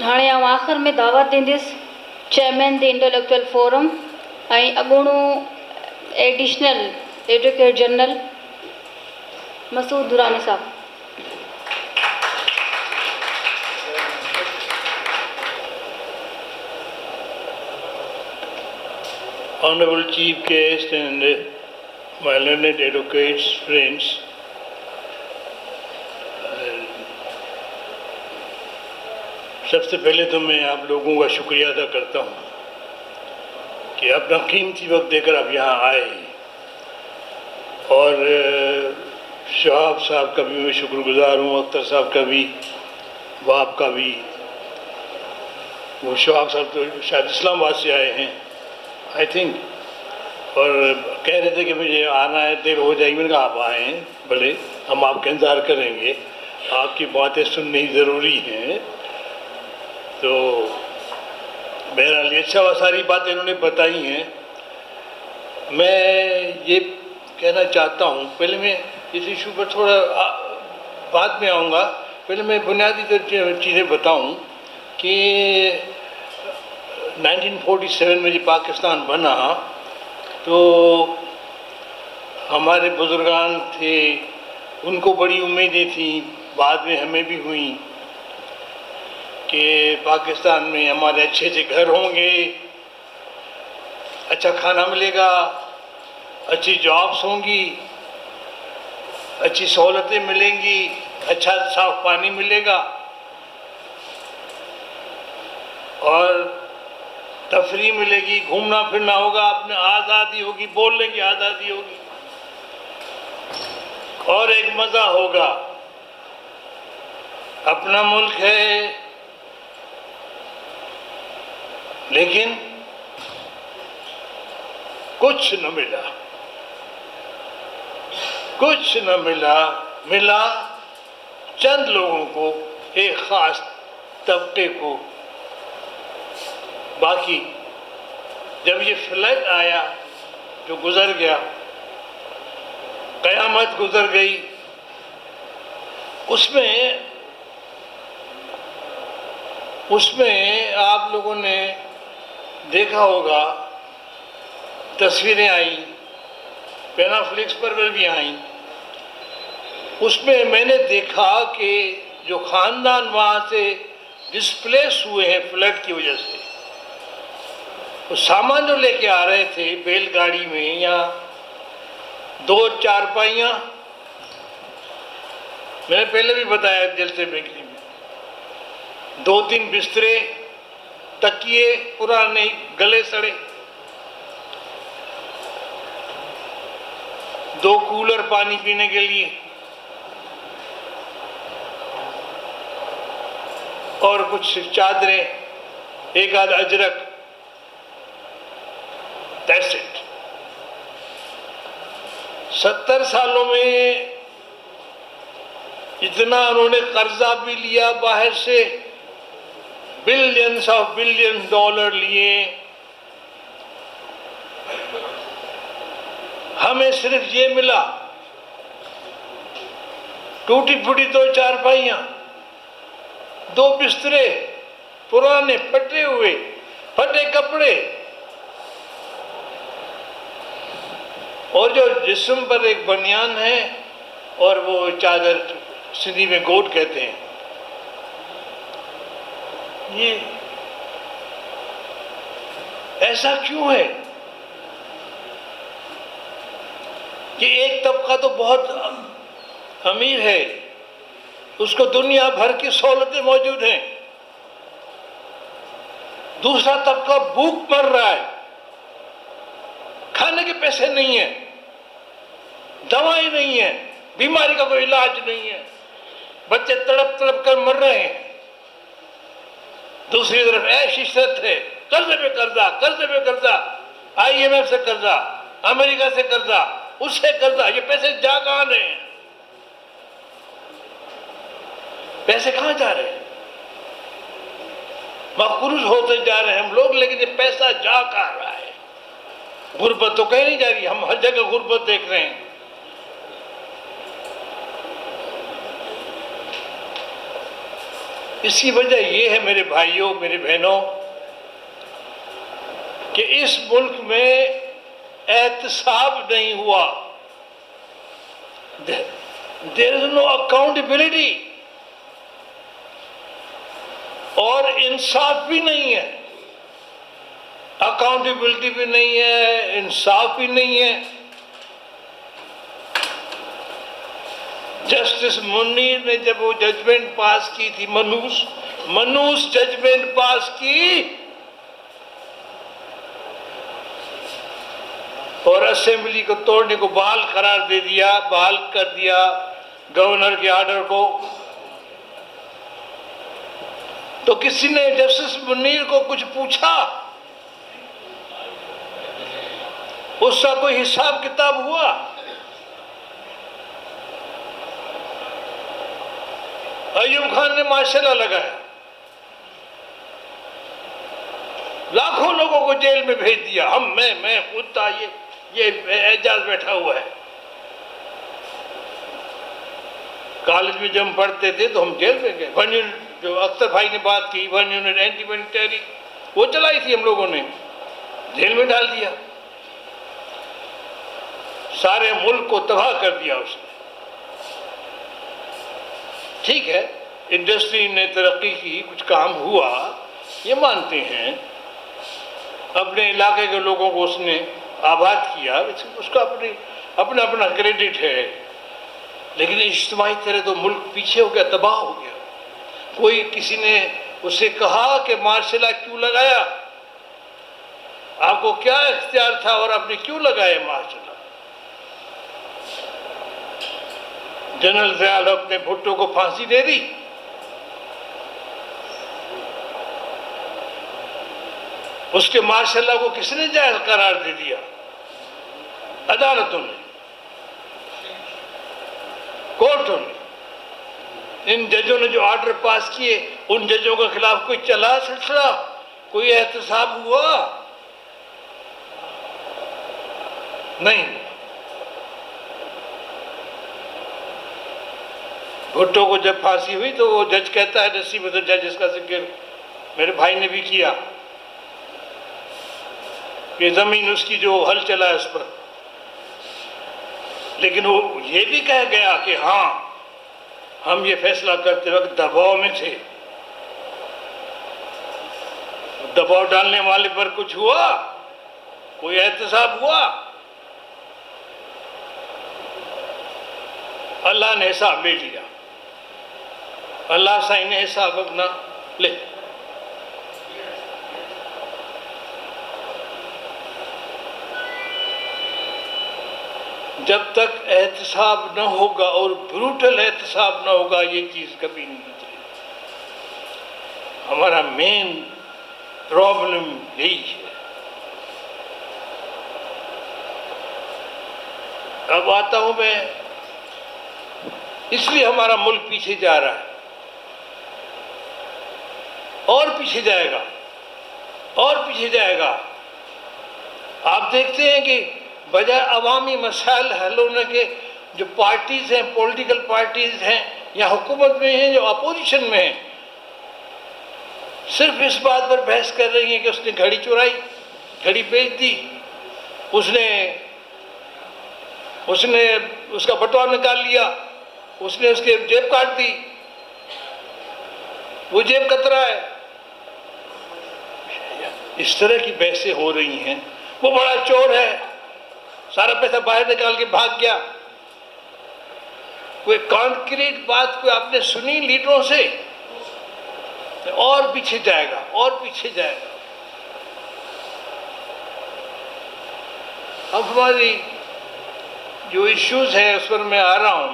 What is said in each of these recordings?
हाणे आउं आख़िर में दावत ॾींदसि चेयरमैन द इंटेलेक्चुअल फोरम ऐं अॻूणो additional advocate general Masood Durrani साहब। Honorable Chief Guest and my learned advocates, friends, सबसे पहले तो मैं आप लोगों का शुक्रिया अदा करता हूँ कि अपना कीमती वक्त देकर आप यहाँ आए, और शहाब साहब का भी मैं शुक्रगुजार हूँ, अख्तर साहब का भी, वाप का भी। वो शहाब साहब तो शायद इस्लामाबाद से आए हैं आई थिंक, और कह रहे थे कि मुझे आना है, देर हो जाएगी। मैंने कहा आप आए हैं, भले हम आपका इंतज़ार करेंगे, आपकी बातें सुननी ज़रूरी हैं। तो बहरहाल अच्छा हुआ, सारी बातें इन्होंने बताई हैं। मैं ये कहना चाहता हूँ, पहले मैं इस इशू पर थोड़ा बाद में आऊँगा, पहले मैं बुनियादी तो चीज़ें बताऊँ कि 1947 में जब पाकिस्तान बना तो हमारे बुजुर्गान थे, उनको बड़ी उम्मीदें थी, बाद में हमें भी हुई कि पाकिस्तान में हमारे अच्छे अच्छे घर होंगे, अच्छा खाना मिलेगा, अच्छी जॉब्स होंगी, अच्छी सहूलतें मिलेंगी, अच्छा साफ पानी मिलेगा और तफरी मिलेगी, घूमना फिरना होगा, अपने आज़ादी होगी, बोलने की आज़ादी होगी और एक मज़ा होगा। अपना मुल्क है, लेकिन कुछ न मिला, कुछ न मिला। मिला चंद लोगों को, एक ख़ास तबके को। बाकी जब ये फ्लड आया जो गुज़र गया, क़यामत गुज़र गई, उसमें आप लोगों ने देखा होगा, तस्वीरें आई, पेनाफ्लिक्स पर भी आई। उसमें मैंने देखा कि जो ख़ानदान वहाँ से डिस्प्लेस हुए हैं फ्लड की वजह से, वो सामान जो लेके आ रहे थे बैलगाड़ी में, या 2 चारपाइयाँ, मैंने पहले भी बताया जलसे बेकरी में, 2-3 बिस्तरे, तकिए पुराने गले सड़े, 2 कूलर पानी पीने के लिए, और कुछ चादरें, एक आध अजरक, दैट्स इट। 70 सालों में इतना उन्होंने कर्जा भी लिया बाहर से, बिलियंस ऑफ बिलियन डॉलर लिए, हमें सिर्फ ये मिला, टूटी फूटी 2 चारपाइयाँ, 2 बिस्तरे, पुराने फटे हुए, फटे कपड़े, और जो जिस्म पर एक बनियान है और वो चादर, सिंधी में गोट कहते हैं। ये ऐसा क्यों है कि एक तबका तो बहुत अमीर है, उसको दुनिया भर की सहूलतें मौजूद हैं, दूसरा तबका भूख मर रहा है, खाने के पैसे नहीं है, दवाई नहीं है, बीमारी का कोई इलाज नहीं है, बच्चे तड़प तड़प कर मर रहे हैं। दूसरी तरफ ऐश इज्जत है, कर्जे पे कर्जा, कर्जे पे कर्जा, IMF से कर्जा, अमेरिका से कर्जा, उससे कर्जा, ये पैसे जा कहां रहे हैं? पैसे कहां जा रहे हैं? मकरूज होते जा रहे हैं हम लोग, लेकिन ये पैसा जा कहां रहा है? गुर्बत तो कहीं नहीं जा रही, हम हर जगह गुर्बत देख रहे हैं। इसकी वजह ये है मेरे भाइयों, मेरे बहनों, कि इस मुल्क में एहतसाब नहीं हुआ। देयर इज नो अकाउंटेबिलिटी, और इंसाफ भी नहीं है। अकाउंटेबिलिटी भी नहीं है, इंसाफ भी नहीं है। जस्टिस मुनीर ने जब वो जजमेंट पास की थी, मनूस जजमेंट पास की, और असेंबली को तोड़ने को बहाल करार दे दिया, बहाल कर दिया गवर्नर के ऑर्डर को, तो किसी ने जस्टिस मुनीर को कुछ पूछा? उसका कोई हिसाब किताब हुआ? अयूब खान ने माशाल्लाह लगाया, लाखों लोगों को जेल में भेज दिया। मैं खुद था, ये एजाज बैठा हुआ है। कॉलेज में जब हम पढ़ते थे तो हम जेल में गए। वन यूनिट, जो अख्तर भाई ने बात की, वन यूनिट एंटी मिलिटरी, वो चलाई थी हम लोगों ने, जेल में डाल दिया। सारे मुल्क को तबाह कर दिया उसने। ठीक है, इंडस्ट्री ने तरक्की की, कुछ काम हुआ, ये मानते हैं। अपने इलाके के लोगों को उसने आबाद किया, उसका अपना अपना क्रेडिट है। लेकिन इज्तिमाई तरह तो मुल्क पीछे हो गया, तबाह हो गया। कोई किसी ने उससे कहा कि मार्शल लॉ क्यों लगाया, आपको क्या इख्तियार था और आपने क्यों लगाया मार्शल लॉ? जनरल ज़ियाउल हक ने भुट्टो को फांसी दे दी। उसके मार्शल लॉ को किसने जायज करार दे दिया? अदालतों ने, कोर्टों ने। इन जजों ने जो ऑर्डर पास किए, उन जजों के खिलाफ कोई चला सिलसिला, कोई एहतसाब हुआ? नहीं। भुट्टो को जब फांसी हुई तो वो जज कहता है, नसीब उद्दीन जज, इसका जिक्र मेरे भाई ने भी किया, कि जमीन उसकी जो हल चला है उस पर। लेकिन वो ये भी कह गया कि हाँ, हम ये फैसला करते वक्त दबाव में थे। दबाव डालने वाले पर कुछ हुआ? कोई एहतसाब हुआ? अल्लाह ने हिसाब ले लिया। अल्लाह साईं ने हिसाब अपना ले। जब तक एहतसाब न होगा और ब्रूटल एहतसाब न होगा, ये चीज कभी नहीं बचेगी। हमारा मेन प्रॉब्लम यही है। अब आता हूं मैं, इसलिए हमारा मुल्क पीछे जा रहा है, और पीछे जाएगा, और पीछे जाएगा। आप देखते हैं कि बजाय अवामी मसाइल हल होने के, जो पार्टीज हैं, पॉलिटिकल पार्टीज हैं, या हुकूमत में हैं, जो अपोजिशन में हैं, सिर्फ इस बात पर बहस कर रही हैं कि उसने घड़ी चुराई, घड़ी बेच दी, उसने उसका बटुआ निकाल लिया, उसने उसके जेब काट दी, वो जेब कतरा है। इस तरह की बहसें हो रही हैं। वो बड़ा चोर है, सारा पैसा बाहर निकाल के भाग गया। कोई कॉन्क्रीट बात कोई आपने सुनी लीडरों से? और पीछे जाएगा, और पीछे जाएगा। अब हमारी जो इश्यूज हैं उस पर मैं आ रहा हूं।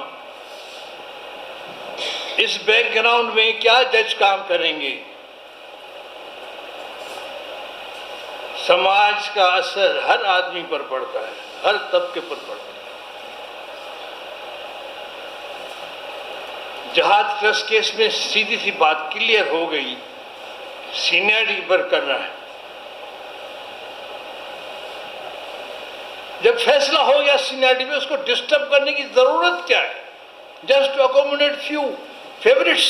इस बैकग्राउंड में क्या जज काम करेंगे? समाज का असर हर आदमी पर पड़ता है, हर तबके पर पड़ता है। जहाज ट्रस्ट केस में सीधी सी बात क्लियर हो गई, सीनियरिटी पर करना है। जब फैसला हो गया सीनियरिटी में, उसको डिस्टर्ब करने की जरूरत क्या है? Just to accommodate few favourites.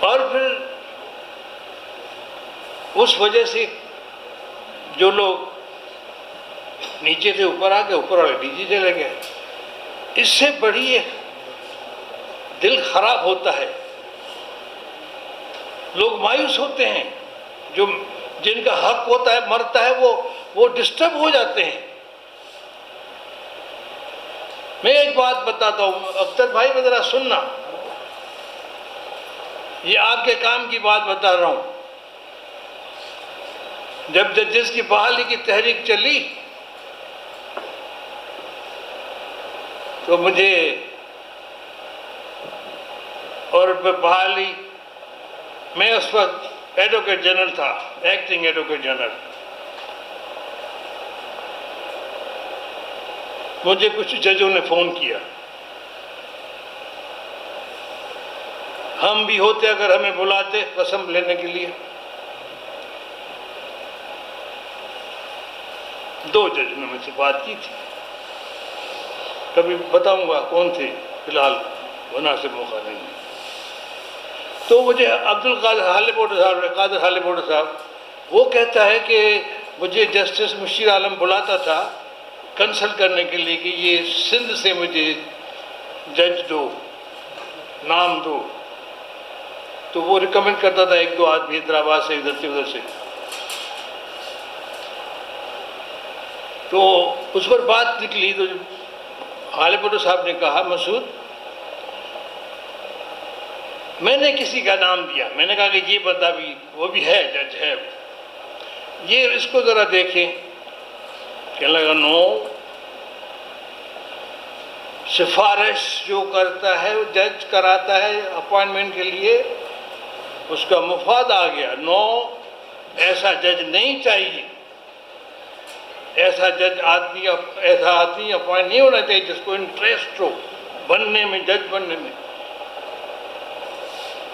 और फिर उस वजह से जो लोग नीचे थे ऊपर आ गए, ऊपर वाले नीचे चले गए। इससे बड़ी दिल खराब होता है, लोग मायूस होते हैं, जो जिनका हक होता है मरता है वो डिस्टर्ब हो जाते हैं। मैं एक बात बताता हूं अख्तर भाई, जरा सुनना, ये आपके काम की बात बता रहा हूं। जब जजेस की बहाली की तहरीक चली तो मुझे और बहाली, मैं उस वक्त एडवोकेट जनरल था, एक्टिंग एडवोकेट जनरल। मुझे कुछ जजों ने फोन किया, हम भी होते अगर हमें बुलाते कसम लेने के लिए। 2 जज ने मुझसे बात की थी, कभी बताऊंगा कौन थे, फिलहाल मुनासिब मौका नहीं है। तो मुझे अब्दुल कादिर हालिपोटा साहब वो कहता है कि मुझे जस्टिस मुशीर आलम बुलाता था कंसल्ट करने के लिए कि ये सिंध से मुझे जज दो, नाम दो। तो वो रिकमेंड करता था 1-2 आदमी हैदराबाद से, इधर से उधर से। तो उस पर बात निकली तो हालिपोटा साहब ने कहा, मसूद मैंने किसी का नाम दिया, मैंने कहा कि ये बंदा भी, वो भी है, जज है, ये इसको जरा देखें। कहने लगा नो, सिफारिश जो करता है वो जज कराता है अपॉइंटमेंट के लिए, उसका मुफाद आ गया। नो, ऐसा जज नहीं चाहिए, ऐसा आदमी अपॉइंट नहीं होना चाहिए जिसको इंटरेस्ट हो बनने में, जज बनने में।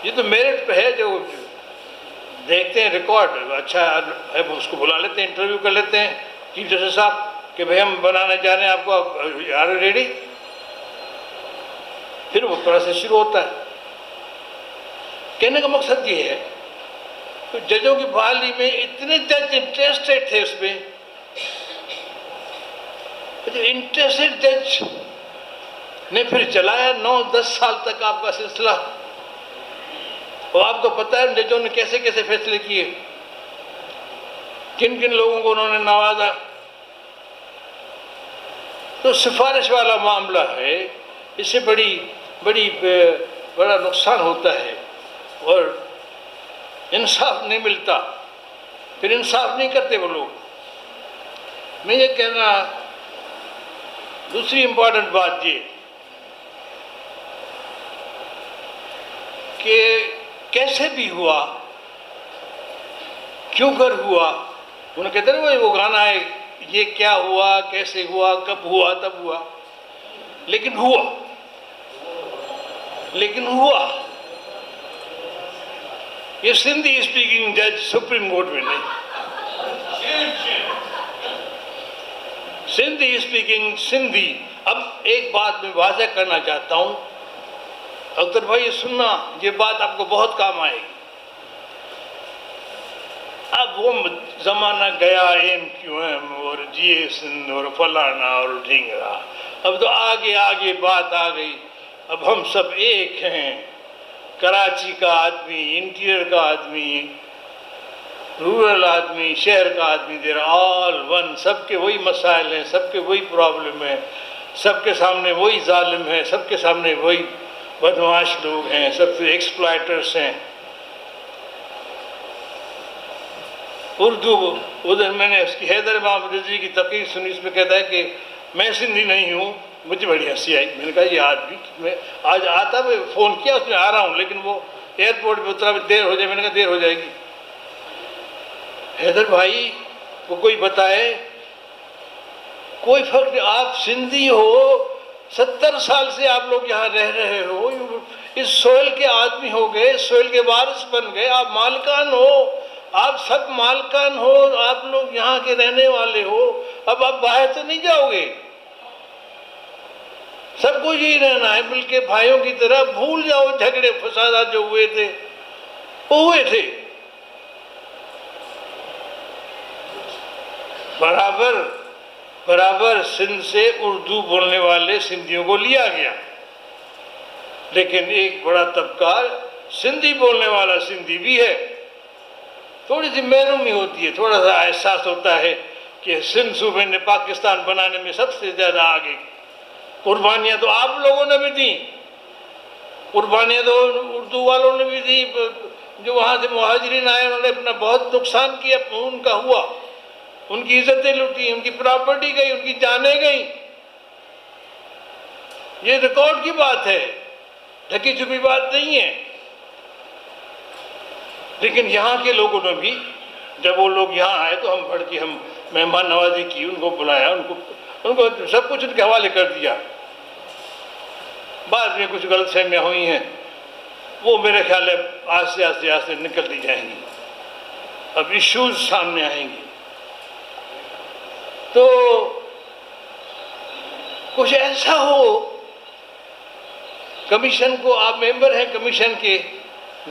ये तो मेरिट पे है, जो देखते हैं रिकॉर्ड अच्छा है उसको बुला लेते हैं, इंटरव्यू कर लेते हैं चीफ जस्टिस साहब कि भाई हम बनाना चाह रहे हैं आपको, आर रेडी, फिर वो प्रोसेस शुरू होता है। कहने का मकसद ये है तो जजों की बहाली में इतने जज इंटरेस्टेड थे उसमें, इंटरेस्टेड जज ने फिर चलाया 9-10 साल तक आपका सिलसिला। और आपको पता है जजों ने कैसे कैसे फैसले किए, किन किन लोगों को उन्होंने नवाजा। तो सिफारिश वाला मामला है, इससे बड़ा नुकसान होता है और इंसाफ नहीं मिलता, फिर इंसाफ नहीं करते वो लोग। मैं ये कहना, दूसरी इंपॉर्टेंट बात ये कि कैसे भी हुआ, क्यों कर हुआ, उन्हें कहते हैं वो गाना है, ये क्या हुआ, कैसे हुआ, कब हुआ, तब हुआ, लेकिन हुआ। ये सिंधी स्पीकिंग जज सुप्रीम कोर्ट में नहीं, सिंधी स्पीकिंग सिंधी। अब एक बात मैं वाज़ेह करना चाहता हूं अख्तर भाई, ये सुनना, ये बात आपको बहुत काम आएगी। अब वो जमाना गया MQM और GA सिंध और फलाना और ढींगरा, अब तो आगे बात आ गई। अब हम सब एक हैं, कराची का आदमी, इंटीरियर का आदमी, रूरल आदमी, शहर का आदमी, देर ऑल वन, सबके वही मसाइल हैं, सबके वही प्रॉब्लम है, सबके सामने वही जालिम है, सबके सामने वही बदमाश लोग हैं, सबसे एक्सप्लॉयटर्स हैं। उर्दू, उधर मैंने उसकी हैदर इमाम रिजवी की तकरीर सुनी, इसमें कहता है कि मैं सिंधी नहीं हूँ। मुझे बड़ी हंसी आई, मैंने कहा ये आदमी, मैं आज आता, मैं फ़ोन किया उसमें आ रहा हूँ, लेकिन वो एयरपोर्ट पे उतरा, देर हो जाए, मैंने कहा देर हो जाएगी। हैदर भाई को कोई बताए, कोई फर्क नहीं, आप सिंधी हो, 70 साल से आप लोग यहाँ रह रहे हो, इस सोयल के आदमी हो गए, सोयल के वारिस बन गए, आप मालकान हो, आप सब मालकान हो, आप लोग यहाँ के रहने वाले हो। अब आप बाहर तो नहीं जाओगे, सबको यही रहना है, मिलके भाइयों की तरह। भूल जाओ झगड़े फसाद जो हुए थे, वो हुए थे। बराबर सिंध से उर्दू बोलने वाले सिंधियों को लिया गया, लेकिन एक बड़ा तबका सिंधी बोलने वाला सिंधी भी है। थोड़ी सी महरूमी होती है, थोड़ा सा एहसास होता है कि सिंध सूबे ने पाकिस्तान बनाने में सबसे ज़्यादा आगे, कुर्बानियाँ तो आप लोगों ने भी दी, कुर्बानियाँ तो उर्दू वालों ने भी दी। जो वहाँ से मुहाजिरीन आए उन्होंने अपना बहुत नुकसान किया, उनका हुआ, उनकी इज्जतें लूटी, उनकी प्रॉपर्टी गई, उनकी जानें गई। ये रिकॉर्ड की बात है, ढकी छुपी बात नहीं है। लेकिन यहाँ के लोगों ने भी, जब वो लोग यहाँ आए तो हम बढ़ के हम मेहमान नवाजी की, उनको बुलाया, उनको सब कुछ उनके हवाले कर दिया। बाद में कुछ गलतफहमियाँ हुई हैं, वो मेरे ख्याल है आस्ते आस्ते आस्ते निकलती जाएंगी, अब इश्यूज सामने आएंगे। तो कुछ ऐसा हो, कमीशन को, आप मेंबर हैं कमीशन के,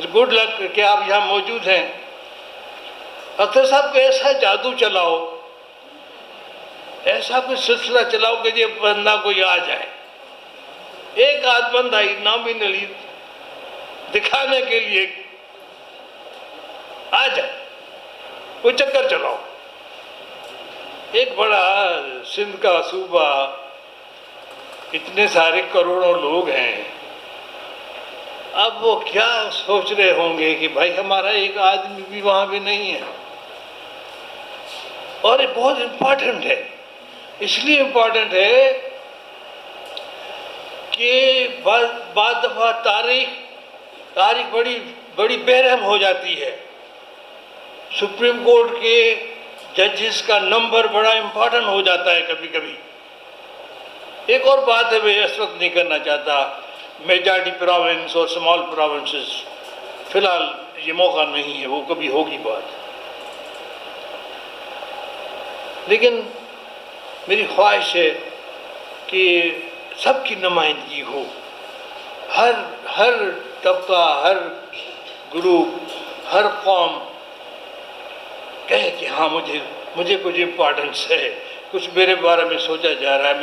गुड लक कि आप यहाँ मौजूद हैं। अख्तर साहब को ऐसा जादू चलाओ, ऐसा कुछ सिलसिला चलाओ कि ये बंदा कोई आ जाए, एक आध बंदा ही नॉमिनली दिखाने के लिए आ जाए, कोई चक्कर चलाओ। एक बड़ा सिंध का सूबा, इतने सारे करोड़ों लोग हैं, अब वो क्या सोच रहे होंगे कि भाई हमारा एक आदमी भी वहाँ भी नहीं है। और ये बहुत इम्पोर्टेंट है, इसलिए इम्पोर्टेंट है कि बाद दफा तारीख बड़ी बेरहम हो जाती है। सुप्रीम कोर्ट के जजेस का नंबर बड़ा इम्पोर्टेंट हो जाता है कभी कभी। एक और बात है, मैं इस वक्त नहीं करना चाहता, मेजॉरिटी प्रोविंस और स्मॉल प्रोविंसेस, फिलहाल ये मौका नहीं है, वो कभी होगी बात। लेकिन मेरी ख्वाहिश है कि सबकी नुमाइंदगी हो, हर तबका, हर ग्रुप, हर कौम कहे कि हाँ मुझे कुछ इम्पोर्टेंस है, कुछ मेरे बारे में सोचा जा रहा है,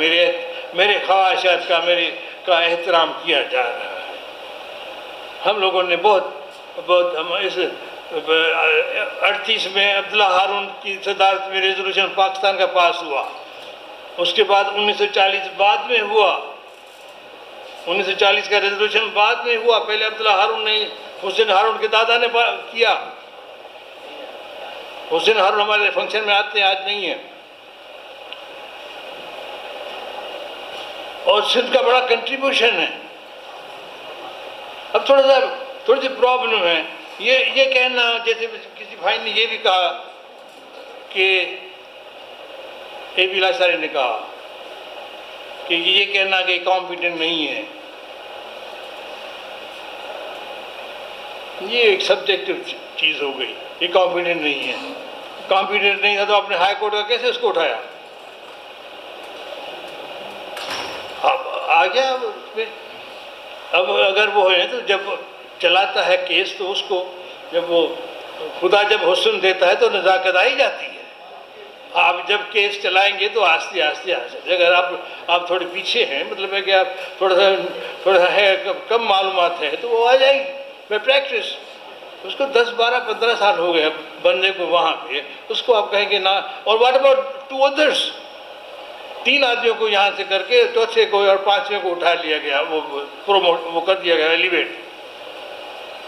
मेरे ख्वाहिशात का एहतराम किया जा रहा है। हम लोगों ने बहुत हम इस 38 में अब्दुल्ला हारून की सदारत में रेजोल्यूशन पाकिस्तान का पास हुआ, उसके बाद 1940 बाद में हुआ, 1940 का रेजोल्यूशन बाद में हुआ, पहले अब्दुल्ला हारून ने, हुसैन हारून के दादा ने किया। हुसैन हारून हमारे फंक्शन में आते हैं, आज नहीं है। और सिंध का बड़ा कंट्रीब्यूशन है। अब थोड़ी सी प्रॉब्लम है, ये कहना, जैसे किसी भाई ने ये भी कहा कि ए बी लासारी ने कहा कि ये कहना कि कॉम्पिटेंट नहीं है, ये एक सब्जेक्टिव चीज़ हो गई। ये कॉम्पिटेंट नहीं है, कॉम्पिटेंट नहीं था तो आपने हाई कोर्ट का कैसे उसको उठाया? अब आ गया उसमें। अब अगर वो है तो जब चलाता है केस, तो उसको जब वो खुदा जब हुस्न देता है तो नज़ाकत आई जाती है। आप जब केस चलाएंगे तो आस्ते आस्ते आ जाए। अगर आप थोड़े पीछे हैं, मतलब है कि आप थोड़ा सा है कम मालूमात है, तो वो आ जाएगी मैं प्रैक्टिस। उसको 10, 12, 15 साल हो गए बंदे को वहाँ पे, उसको आप कहेंगे ना। और व्हाट अबाउट 2 others? 3 आदमियों को यहाँ से करके चौथे को और 5वें को उठा लिया गया, वो प्रोमोट वो कर दिया गया, एलिवेट।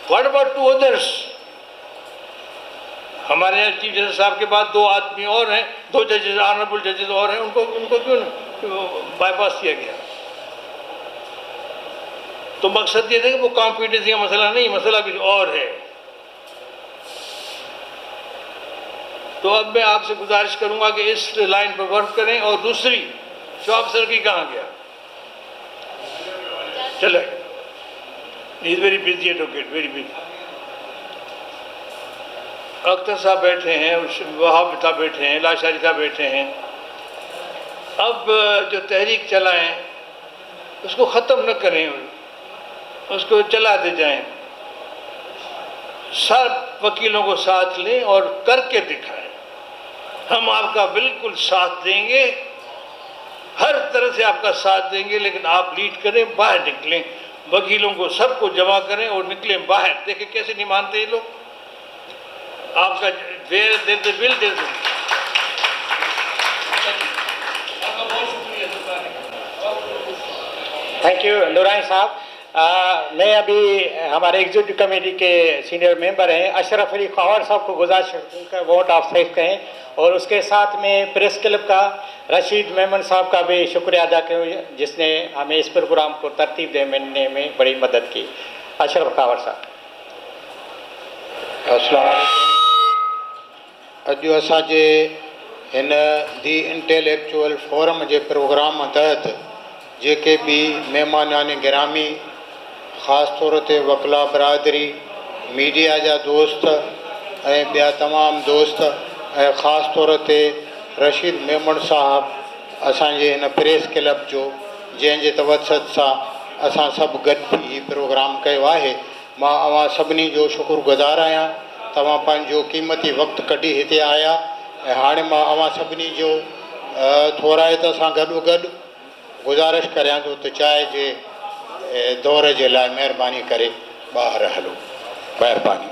What about 2 others? हमारे यहाँ चीफ जस्टिस साहब के बाद 2 आदमी और हैं, 2 जजेस, ऑनरेबल जजेस और हैं, उनको क्यों बाईपास किया गया? तो मकसद ये था कि वो कॉम्पिटेंसी का मसला नहीं, मसला कुछ और है। तो अब मैं आपसे गुजारिश करूंगा कि इस लाइन पर वर्क करें। और दूसरी, शौक सर की कहाँ गया? चले, is very busy advocate, very busy. Akhtar साहब बैठे हैं, वहाब साहब बैठे हैं, लाशारी साहब बैठे हैं। अब जो तहरीक चलाएं उसको ख़त्म न करें, उसको चलाते जाएं। सब वकीलों को साथ लें और करके दिखाएं। हम आपका बिल्कुल साथ देंगे, हर तरह से आपका साथ देंगे, लेकिन आप लीड करें, बाहर निकलें, वकीलों को सबको जमा करें और निकलें बाहर। देखें कैसे नहीं मानते ये लोग, आपका बिल दे दें। आपका बहुत शुक्रिया। थैंक यू नूरानी साहब। मैं अभी हमारे एग्जीक्यूटिव कमेटी के सीनियर मेंबर हैं अशरफ अली खवार साहब को गुजारिश का वोट ऑफ थैंक्स कहें, और उसके साथ में प्रेस क्लब का रशीद मेमन साहब का भी शुक्रिया अदा करूँ, जिसने हमें इस प्रोग्राम को तरतीब देने में बड़ी मदद की। अशरफ खवार साहब। अस्सलाम वालेकुम। अॼु असांजे हिन दी इंटेलेक्चुअल फोरम जे प्रोग्राम तहत जेके भी महिमानान गिरामी, ख़ासि तौर ते वकला बरादरी, मीडिया जा दोस्त ऐं ॿिया तमामु दोस्त ऐं ख़ासि तौर ते रशीद मेमन साहब असांजे हिन प्रेस क्लब जो, जंहिंजे तवसत सां असां सभु गॾु थी प्रोग्राम कयो आहे, मां अवां सभिनी जो शुक्रगुज़ार आहियां। तव्हां पंहिंजो क़ीमती वक़्तु कढी हिते आया ऐं हाणे मां अवां सभिनी जो थोराइत सां गॾोगॾु गुज़ारिश करियां थो त चांहि जे दौर जे लाइ महिरबानी करे ॿाहिरि हलो। महिरबानी।